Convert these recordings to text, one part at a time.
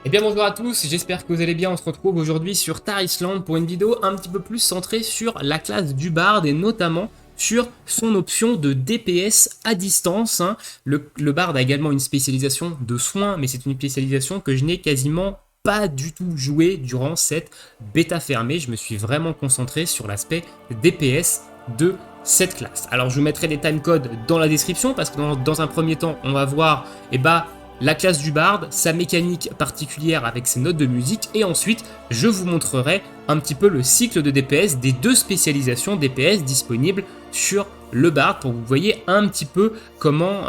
Eh bien bonjour à tous, j'espère que vous allez bien. On se retrouve aujourd'hui sur Tarisland pour une vidéo un petit peu plus centrée sur la classe du Bard et notamment sur son option de DPS à distance. Le Bard a également une spécialisation de soins, mais c'est une spécialisation que je n'ai quasiment pas du tout joué durant cette bêta fermée. Je me suis vraiment concentré sur l'aspect DPS de cette classe. Alors je vous mettrai les timecodes dans la description parce que dans un premier temps on va voir la classe du Bard, sa mécanique particulière avec ses notes de musique, et ensuite je vous montrerai un petit peu le cycle de DPS des deux spécialisations DPS disponibles sur le Bard pour que vous voyez un petit peu comment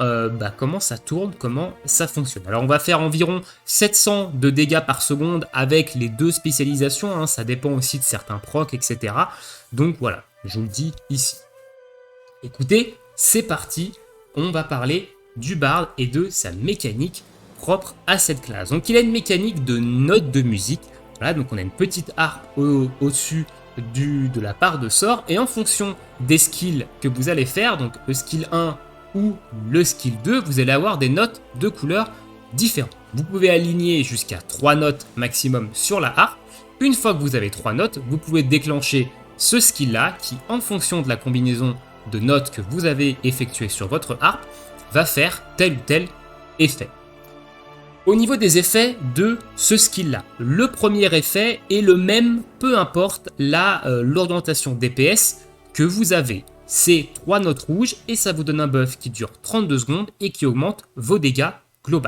ça tourne, comment ça fonctionne. Alors on va faire environ 700 de dégâts par seconde avec les deux spécialisations, ça dépend aussi de certains procs, etc. Donc voilà, je vous le dis ici. Écoutez, c'est parti, on va parler du Bard et de sa mécanique propre à cette classe. Donc il a une mécanique de notes de musique. Voilà, donc on a une petite harpe au-dessus de la barre de sort, et en fonction des skills que vous allez faire, donc le skill 1 ou le skill 2, vous allez avoir des notes de couleurs différentes. Vous pouvez aligner jusqu'à 3 notes maximum sur la harpe. Une fois que vous avez 3 notes, vous pouvez déclencher ce skill là qui, en fonction de la combinaison de notes que vous avez effectuées sur votre harpe, va faire tel ou tel effet. Au niveau des effets de ce skill là, le premier effet est le même, peu importe l'orientation DPS que vous avez. C'est 3 notes rouges et ça vous donne un buff qui dure 32 secondes et qui augmente vos dégâts globaux.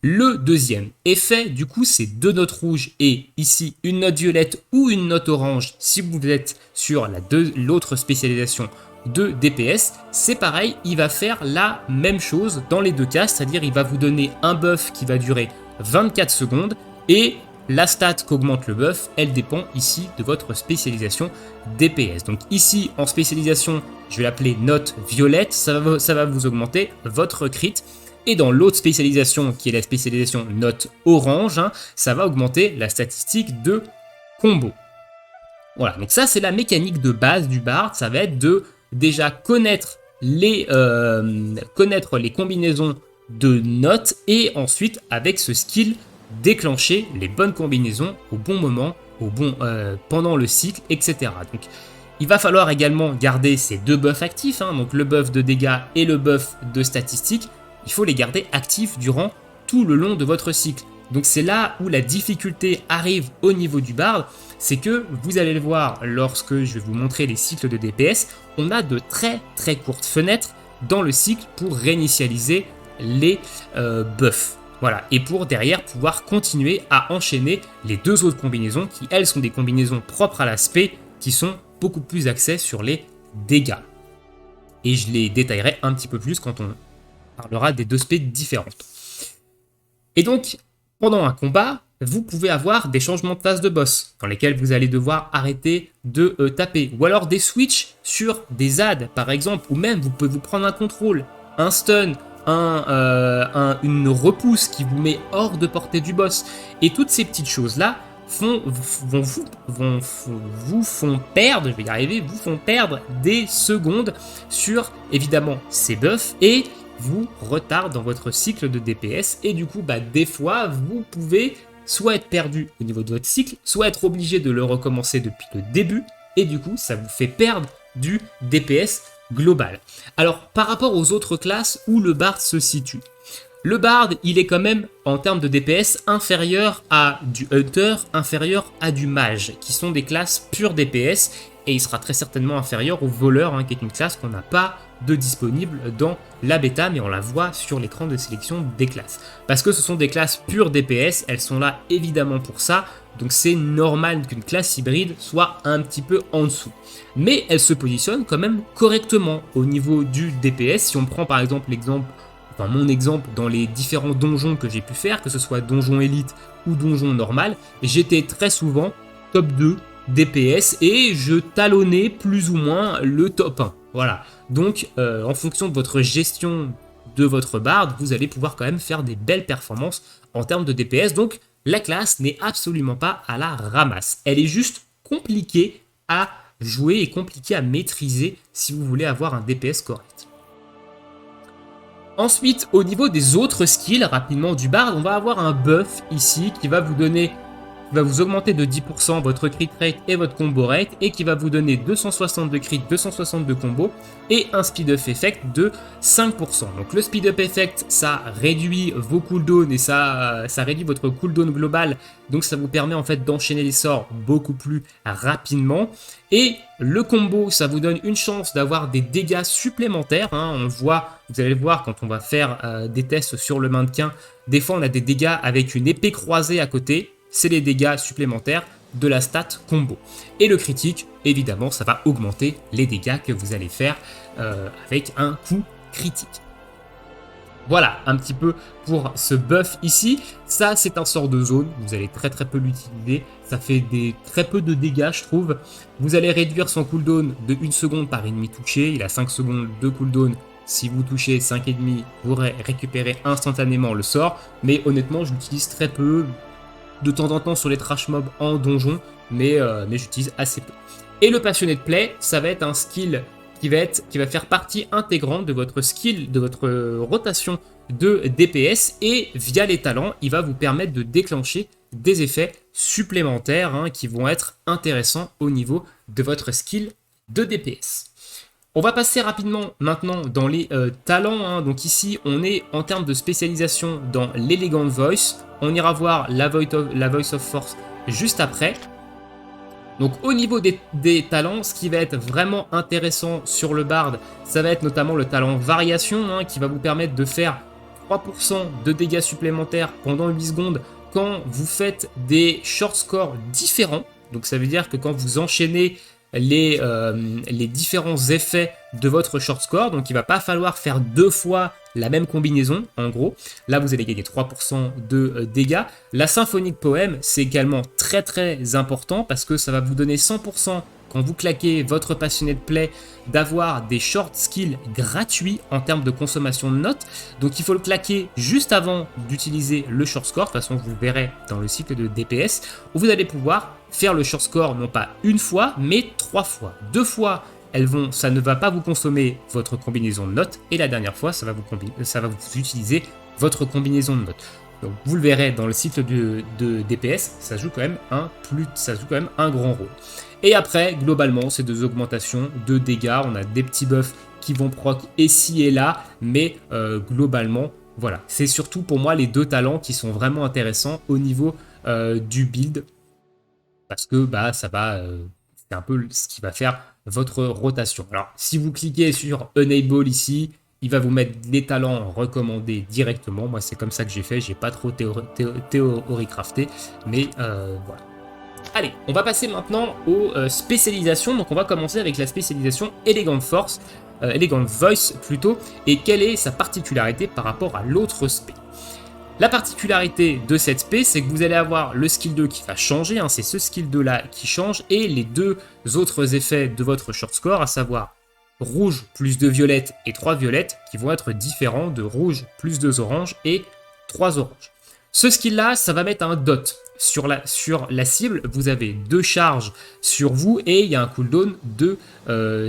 Le deuxième effet, du coup, c'est 2 notes rouges et ici une note violette ou une note orange si vous êtes sur l'autre spécialisation de DPS. C'est pareil, il va faire la même chose dans les deux cas, c'est-à-dire il va vous donner un buff qui va durer 24 secondes et la stat qu'augmente le buff, elle dépend ici de votre spécialisation DPS. Donc ici, en spécialisation, je vais l'appeler note violette, ça va vous augmenter votre crit. Et dans l'autre spécialisation, qui est la spécialisation note orange, ça va augmenter la statistique de combo. Voilà, donc ça c'est la mécanique de base du Bard, ça va être de déjà connaître les combinaisons de notes et ensuite avec ce skill déclencher les bonnes combinaisons au bon moment, pendant le cycle, etc. Donc il va falloir également garder ces deux buffs actifs, donc le buff de dégâts et le buff de statistiques. Il faut les garder actifs durant tout le long de votre cycle. Donc c'est là où la difficulté arrive au niveau du Bard, c'est que vous allez le voir lorsque je vais vous montrer les cycles de DPS, on a de très très courtes fenêtres dans le cycle pour réinitialiser les buffs. Voilà, et pour derrière pouvoir continuer à enchaîner les deux autres combinaisons qui elles sont des combinaisons propres à l'aspect qui sont beaucoup plus axées sur les dégâts. Et je les détaillerai un petit peu plus quand on parlera des deux specs différentes. Et donc, pendant un combat, vous pouvez avoir des changements de phase de boss, dans lesquels vous allez devoir arrêter de taper, ou alors des switches sur des adds, par exemple, ou même vous pouvez vous prendre un contrôle, un stun, une repousse qui vous met hors de portée du boss. Et toutes ces petites choses-là vous font perdre, je vais y arriver, vous font perdre des secondes sur, évidemment, ces buffs, et vous retarde dans votre cycle de DPS, et du coup des fois vous pouvez soit être perdu au niveau de votre cycle, soit être obligé de le recommencer depuis le début, et du coup ça vous fait perdre du DPS global. Alors par rapport aux autres classes où le Bard se situe, le Bard il est quand même en termes de DPS inférieur à du Hunter, inférieur à du Mage, qui sont des classes pures DPS, et il sera très certainement inférieur au Voleur, qui est une classe qu'on n'a pas de disponible dans la bêta, mais on la voit sur l'écran de sélection des classes. Parce que ce sont des classes pures DPS, elles sont là évidemment pour ça, donc c'est normal qu'une classe hybride soit un petit peu en dessous. Mais elle se positionne quand même correctement au niveau du DPS. Si on prend par exemple mon exemple dans les différents donjons que j'ai pu faire, que ce soit donjon élite ou donjon normal, j'étais très souvent top 2 DPS et je talonnais plus ou moins le top 1. Voilà, donc en fonction de votre gestion de votre Bard, vous allez pouvoir quand même faire des belles performances en termes de DPS. Donc la classe n'est absolument pas à la ramasse. Elle est juste compliquée à jouer et compliquée à maîtriser si vous voulez avoir un DPS correct. Ensuite, au niveau des autres skills, rapidement du bard, on va avoir un buff ici qui va vous donner, qui va vous augmenter de 10% votre crit rate et votre combo rate et qui va vous donner 260 de crit, 260 de combo et un speed up effect de 5%. Donc le speed up effect, ça réduit vos cooldowns et ça réduit votre cooldown global. Donc ça vous permet en fait d'enchaîner les sorts beaucoup plus rapidement. Et le combo, ça vous donne une chance d'avoir des dégâts supplémentaires. On voit, vous allez le voir quand on va faire des tests sur le mannequin. Des fois, on a des dégâts avec une épée croisée à côté. C'est les dégâts supplémentaires de la stat combo. Et le critique, évidemment, ça va augmenter les dégâts que vous allez faire avec un coup critique. Voilà un petit peu pour ce buff ici. Ça, c'est un sort de zone. Vous allez très peu l'utiliser. Ça fait très peu de dégâts, je trouve. Vous allez réduire son cooldown de 1 seconde par ennemi touché. Il a 5 secondes de cooldown. Si vous touchez 5,5, vous récupérez instantanément le sort. Mais honnêtement, je l'utilise très peu. De temps en temps sur les trash mobs en donjon. Mais j'utilise assez peu. Et le Passionate Play, ça va être un skill qui va faire partie intégrante de votre skill, de votre rotation de DPS, et via les talents, il va vous permettre de déclencher des effets supplémentaires qui vont être intéressants au niveau de votre skill de DPS. On va passer rapidement maintenant dans les talents. Donc ici, on est en termes de spécialisation dans l'Elegant Voice. On ira voir la Voice of Force juste après. Donc au niveau des talents, ce qui va être vraiment intéressant sur le bard, ça va être notamment le talent variation qui va vous permettre de faire 3% de dégâts supplémentaires pendant 8 secondes quand vous faites des short scores différents. Donc ça veut dire que quand vous enchaînez les différents effets de votre short score, donc il ne va pas falloir faire 2 fois la même combinaison, en gros. Là, vous allez gagner 3% de dégâts. La Symphonic Poem, c'est également très important parce que ça va vous donner 100% quand vous claquez votre Passionate Play d'avoir des short skills gratuits en termes de consommation de notes. Donc il faut le claquer juste avant d'utiliser le short score. De toute façon, vous le verrez dans le cycle de DPS, où vous allez pouvoir faire le short score non pas une fois, mais 3 fois. 2 fois, ça ne va pas vous consommer votre combinaison de notes, et la dernière fois, ça va vous utiliser votre combinaison de notes. Donc vous le verrez dans le cycle de DPS, ça joue quand même un grand rôle. Et après, globalement, c'est des augmentations de dégâts. On a des petits buffs qui vont proc ici et là, mais globalement, voilà. C'est surtout pour moi les 2 talents qui sont vraiment intéressants au niveau du build, parce que c'est un peu ce qui va faire votre rotation. Alors, si vous cliquez sur Enable ici, il va vous mettre les talents recommandés directement. Moi, c'est comme ça que j'ai fait. J'ai pas trop théorie crafté, mais voilà. Allez, on va passer maintenant aux spécialisations. Donc, on va commencer avec la spécialisation Elegant Force, Elegant Voice plutôt. Et quelle est sa particularité par rapport à l'autre spé? La particularité de cette spé, c'est que vous allez avoir le skill 2 qui va changer, c'est ce skill 2 là qui change, et les 2 autres effets de votre short score, à savoir rouge plus 2 violettes et 3 violettes, qui vont être différents de rouge plus 2 oranges et 3 oranges. Ce skill là, ça va mettre un dot sur la cible. Vous avez 2 charges sur vous et il y a un cooldown de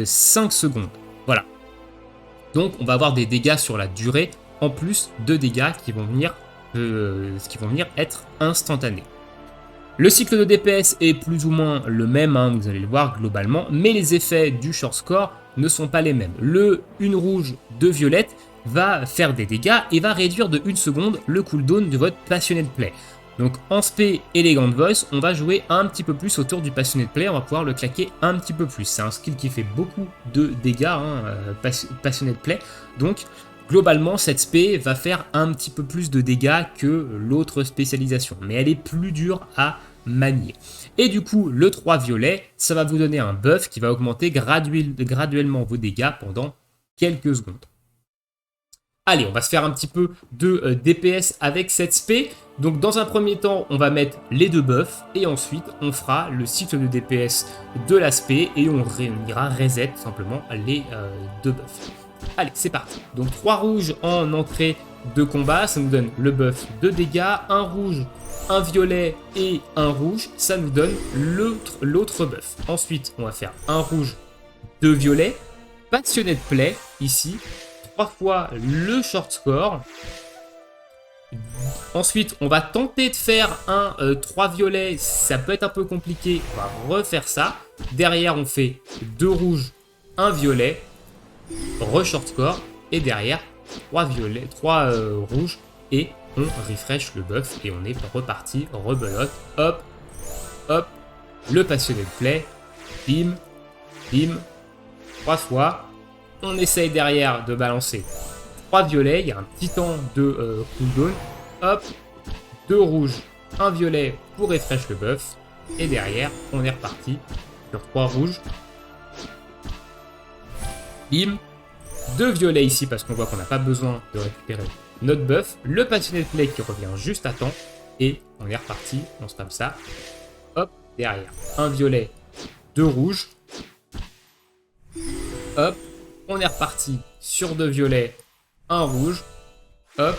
5 secondes. Voilà. Donc on va avoir des dégâts sur la durée, en plus de dégâts qui vont venir être instantanés. Le cycle de DPS est plus ou moins le même, vous allez le voir globalement, mais les effets du short score ne sont pas les mêmes. Le 1 rouge, 2 violettes va faire des dégâts et va réduire de 1 seconde le cooldown de votre Passionate Play. Donc en spé Elegant Voice, on va jouer un petit peu plus autour du Passionate Play, on va pouvoir le claquer un petit peu plus. C'est un skill qui fait beaucoup de dégâts, Passionate Play, donc globalement, cette spé va faire un petit peu plus de dégâts que l'autre spécialisation, mais elle est plus dure à manier. Et du coup, le 3 violet, ça va vous donner un buff qui va augmenter graduellement vos dégâts pendant quelques secondes. Allez, on va se faire un petit peu de DPS avec cette spé. Donc dans un premier temps, on va mettre les 2 buffs, et ensuite on fera le cycle de DPS de la spé, et on ira reset simplement les 2 buffs. Allez, c'est parti. Donc 3 rouges en entrée de combat, ça nous donne le buff de dégâts. Un rouge, un violet et un rouge, ça nous donne l'autre buff. Ensuite, on va faire un rouge, 2 violets, Passionate Play ici, 3 fois le short score. Ensuite, on va tenter de faire un 3 violets. Ça peut être un peu compliqué. On va refaire ça. Derrière, on fait 2 rouges, 1 violet. Re-short score. Et derrière, 3 violets, 3 rouges. Et on refresh le buff. Et on est reparti. Rebelote. Hop. Hop. Le passionné de play. Bim. Bim. 3 fois. On essaye derrière de balancer 3 violets, il y a un petit temps de cooldown. Hop, 2 rouges, 1 violet pour refresh le buff. Et derrière, on est reparti sur 3 rouges. Bim. 2 violets ici parce qu'on voit qu'on n'a pas besoin de récupérer notre buff. Le passionné de play qui revient juste à temps. Et on est reparti, on spam ça. Hop, derrière, 1 violet, 2 rouges. Hop, on est reparti sur 2 violets, 1 rouge. Hop,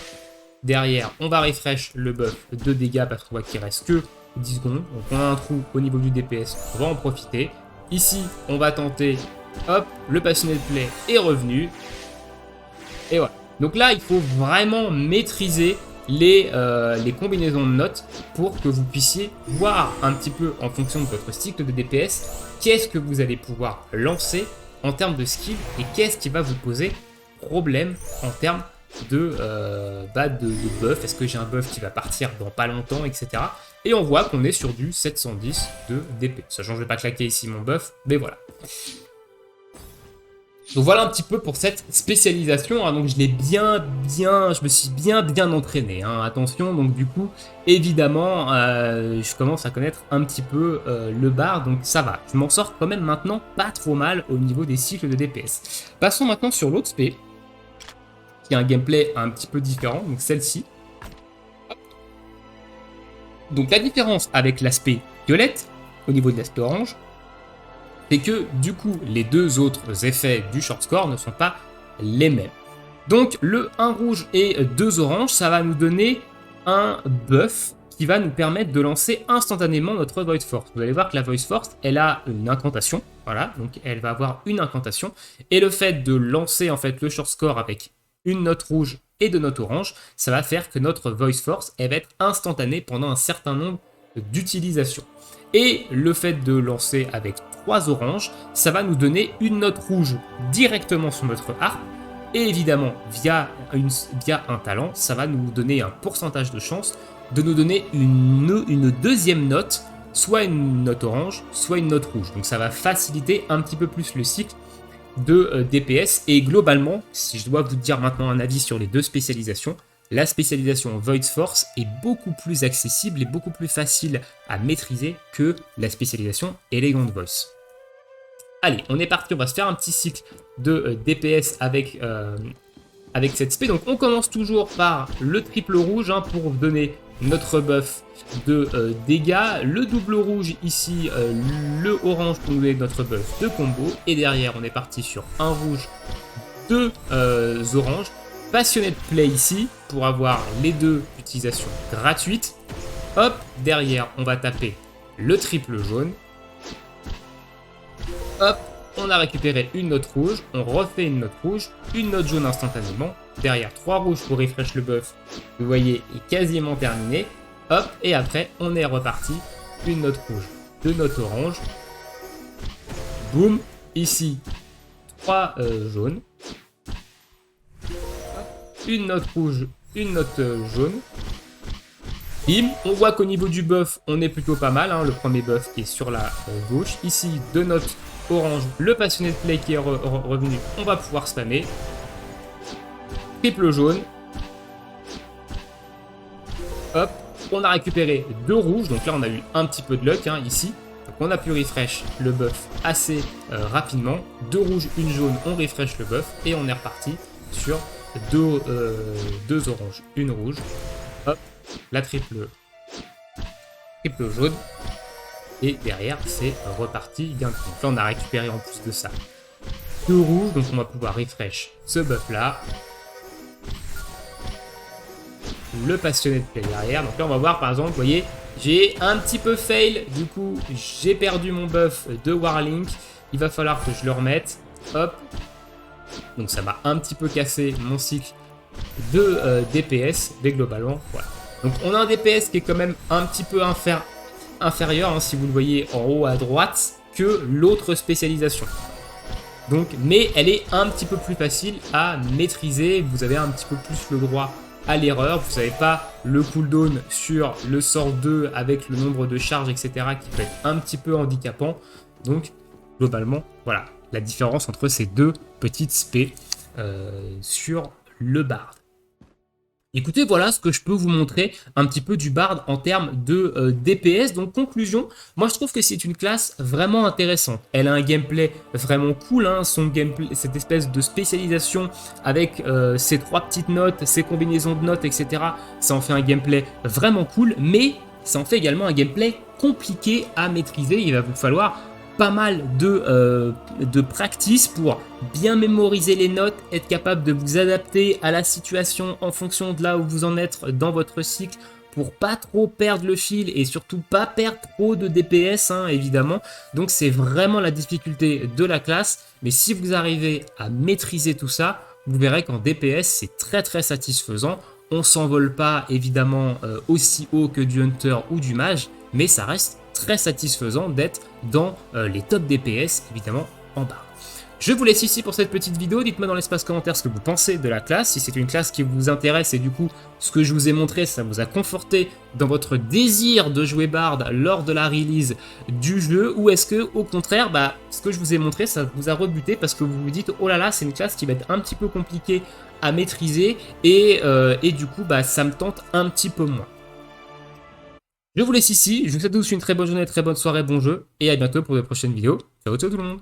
derrière, on va refresh le buff de dégâts parce qu'on voit qu'il reste que 10 secondes. Donc on a un trou au niveau du DPS, on va en profiter. Ici, on va tenter, hop, le passionné de play est revenu. Et voilà. Donc là, il faut vraiment maîtriser les combinaisons de notes pour que vous puissiez voir un petit peu en fonction de votre cycle de DPS, qu'est-ce que vous allez pouvoir lancer en termes de skill et qu'est-ce qui va vous poser problème en termes de buff. Est-ce que j'ai un buff qui va partir dans pas longtemps, etc. Et on voit qu'on est sur du 710 de DP. Sachant que je vais pas claquer ici mon buff, mais voilà. Donc voilà un petit peu pour cette spécialisation, hein. Donc je me suis bien entraîné, hein. Attention, donc du coup, évidemment, je commence à connaître un petit peu le bar, donc ça va. Je m'en sors quand même maintenant pas trop mal au niveau des cycles de DPS. Passons maintenant sur l'autre spé, qui a un gameplay un petit peu différent, donc celle-ci. Donc la différence avec l'aspect violette, au niveau de l'aspect orange, c'est que du coup les deux autres effets du short score ne sont pas les mêmes. Donc le 1 rouge et 2 oranges, ça va nous donner un buff qui va nous permettre de lancer instantanément notre Void Force. Vous allez voir que la Void Force, elle a une incantation, voilà, donc elle va avoir une incantation, et le fait de lancer en fait le short score avec une note rouge et 2 notes oranges, ça va faire que notre Void Force, elle va être instantanée pendant un certain nombre d'utilisations. Et le fait de lancer avec 3 oranges, ça va nous donner une note rouge directement sur notre harpe. Et évidemment, via un talent, ça va nous donner un pourcentage de chance de nous donner une deuxième note, soit une note orange, soit une note rouge. Donc ça va faciliter un petit peu plus le cycle de DPS. Et globalement, si je dois vous dire maintenant un avis sur les deux spécialisations, la spécialisation Void Force est beaucoup plus accessible et beaucoup plus facile à maîtriser que la spécialisation Elegant Voice. Allez, on est parti, on va se faire un petit cycle de DPS avec cette spé. Donc on commence toujours par le triple rouge, hein, pour vous donner notre buff de dégâts. Le double rouge ici, le orange pour nous donner notre buff de combo. Et derrière, on est parti sur un rouge, 2 oranges. Passionné de play ici pour avoir les deux utilisations gratuites. Hop, derrière on va taper le triple jaune. Hop, on a récupéré une note rouge, on refait une note rouge, une note jaune instantanément. Derrière 3 rouges pour refresh le buff, vous voyez, est quasiment terminé. Hop, et après on est reparti, une note rouge, 2 notes oranges. Boum, ici 3 jaunes. Une note rouge, une note jaune. Bim, on voit qu'au niveau du buff, on est plutôt pas mal, hein. Le premier buff qui est sur la gauche. Ici, 2 notes orange, le passionné de play qui est revenu, on va pouvoir spammer. Triple jaune. Hop, on a récupéré 2 rouges, donc là on a eu un petit peu de luck, hein, ici. Donc on a pu refresh le buff assez rapidement. 2 rouges, une jaune, on refresh le buff et on est reparti sur 2 oranges, une rouge. Hop, la triple jaune. Et derrière, c'est reparti bien. Donc là, on a récupéré en plus de ça 2 rouges, donc on va pouvoir refresh ce buff là. Le passionné de play derrière. Donc là, on va voir par exemple, vous voyez, j'ai un petit peu fail. Du coup, j'ai perdu mon buff de Warlink. Il va falloir que je le remette. Hop. Donc ça m'a un petit peu cassé mon cycle de DPS, mais globalement, voilà. Donc on a un DPS qui est quand même un petit peu inférieur, hein, si vous le voyez en haut à droite, que l'autre spécialisation. Donc, mais elle est un petit peu plus facile à maîtriser, vous avez un petit peu plus le droit à l'erreur, vous n'avez pas le cooldown sur le sort 2 avec le nombre de charges, etc. qui peut être un petit peu handicapant. Donc, globalement, voilà la différence entre ces deux petites spé sur le bard. Écoutez, voilà ce que je peux vous montrer un petit peu du bard en termes de DPS. Donc conclusion, moi je trouve que c'est une classe vraiment intéressante. Elle a un gameplay vraiment cool, hein, son gameplay, cette espèce de spécialisation avec ses 3 petites notes, ses combinaisons de notes, etc. Ça en fait un gameplay vraiment cool, mais ça en fait également un gameplay compliqué à maîtriser. Il va vous falloir pas mal de practice pour bien mémoriser les notes, être capable de vous adapter à la situation en fonction de là où vous en êtes dans votre cycle pour pas trop perdre le fil et surtout pas perdre trop de DPS, hein, évidemment. Donc c'est vraiment la difficulté de la classe, mais si vous arrivez à maîtriser tout ça, vous verrez qu'en DPS c'est très satisfaisant. On s'envole pas évidemment aussi haut que du Hunter ou du Mage, mais ça reste très satisfaisant d'être dans les top DPS, évidemment en bas. Je vous laisse ici pour cette petite vidéo, dites-moi dans l'espace commentaire ce que vous pensez de la classe, si c'est une classe qui vous intéresse et du coup ce que je vous ai montré ça vous a conforté dans votre désir de jouer Bard lors de la release du jeu, ou est-ce que au contraire ce que je vous ai montré ça vous a rebuté parce que vous vous dites oh là là c'est une classe qui va être un petit peu compliquée à maîtriser et du coup ça me tente un petit peu moins. Je vous laisse ici, je vous souhaite tous une très bonne journée, très bonne soirée, bon jeu, et à bientôt pour de prochaines vidéos. Ciao tout le monde.